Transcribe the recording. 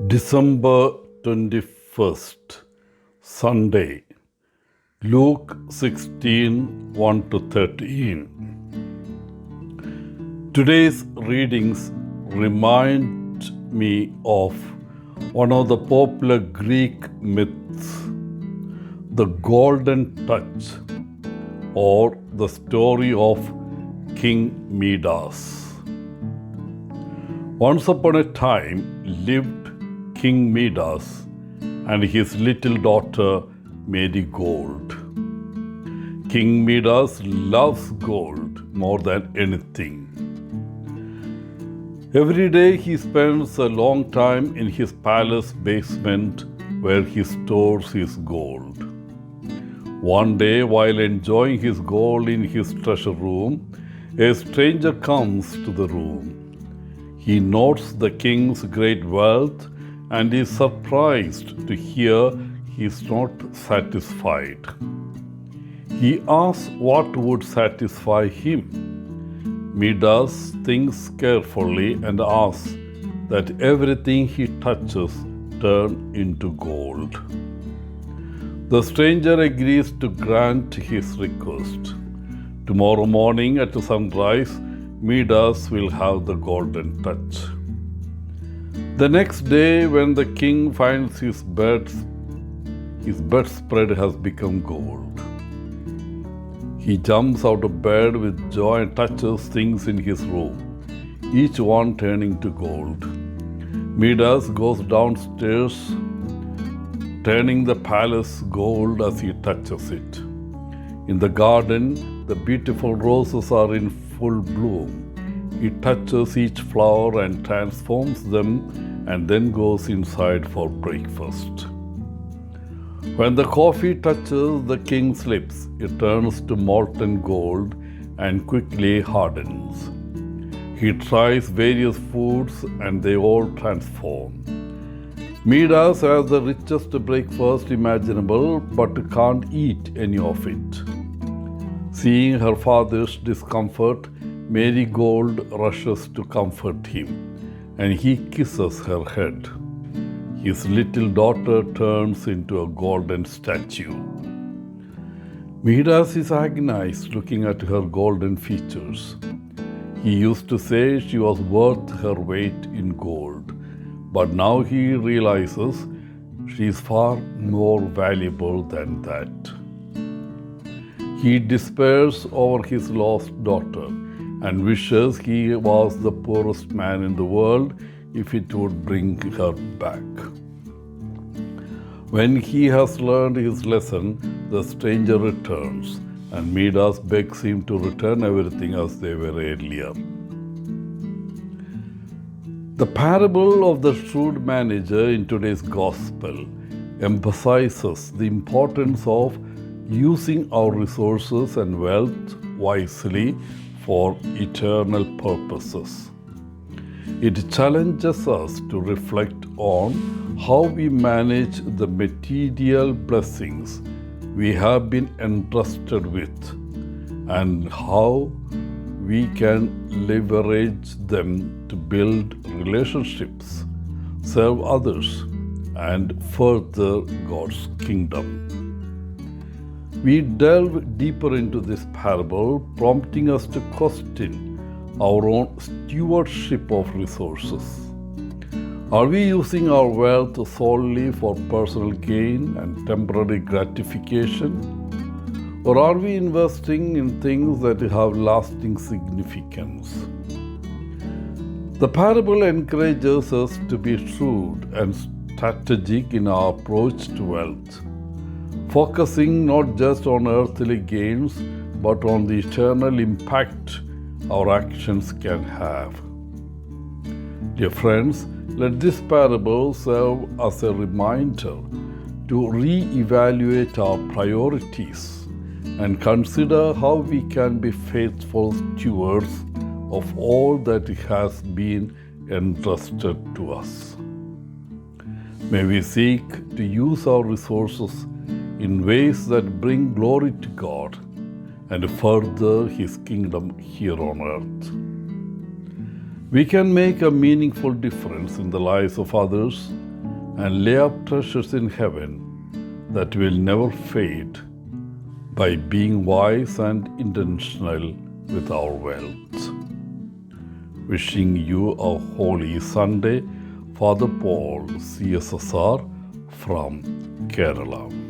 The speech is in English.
December 21st, Sunday, Luke 16 1 to 13. Today's readings remind me of one of the popular Greek myths, the Golden Touch, or the story of King Midas. Once upon a time lived King Midas and his little daughter Marigold. King Midas loves gold more than anything. Every day he spends a long time in his palace basement where he stores his gold. One day, while enjoying his gold in his treasure room, a stranger comes to the room. He notes the king's great wealth and is surprised to hear he is not satisfied. He asks what would satisfy him. Midas thinks carefully and asks that everything he touches turn into gold. The stranger agrees to grant his request. Tomorrow morning at sunrise, Midas will have the golden touch. The next day, when the king finds his bedspread has become gold. He jumps out of bed with joy and touches things in his room, each one turning to gold. Midas goes downstairs, turning the palace gold as he touches it. In the garden, the beautiful roses are in full bloom. He touches each flower and transforms them and then goes inside for breakfast. When the coffee touches the king's lips, it turns to molten gold and quickly hardens. He tries various foods and they all transform. Midas has the richest breakfast imaginable but can't eat any of it. Seeing her father's discomfort, Marigold rushes to comfort him, and he kisses her head. His little daughter turns into a golden statue. Midas is agonized looking at her golden features. He used to say she was worth her weight in gold, but now he realizes she is far more valuable than that. He despairs over his lost daughter and wishes he was the poorest man in the world if it would bring her back. When he has learned his lesson, the stranger returns, and Midas begs him to return everything as they were earlier. The parable of the shrewd manager in today's gospel emphasizes the importance of using our resources and wealth wisely for eternal purposes. It challenges us to reflect on how we manage the material blessings we have been entrusted with and how we can leverage them to build relationships, serve others, and further God's kingdom. We delve deeper into this parable, prompting us to question our own stewardship of resources. Are we using our wealth solely for personal gain and temporary gratification? Or are we investing in things that have lasting significance? The parable encourages us to be shrewd and strategic in our approach to wealth, focusing not just on earthly gains, but on the eternal impact our actions can have. Dear friends, let this parable serve as a reminder to re-evaluate our priorities and consider how we can be faithful stewards of all that has been entrusted to us. May we seek to use our resources in ways that bring glory to God and further His kingdom here on earth. We can make a meaningful difference in the lives of others and lay up treasures in heaven that will never fade by being wise and intentional with our wealth. Wishing you a holy Sunday, Father Paul, CSSR from Kerala.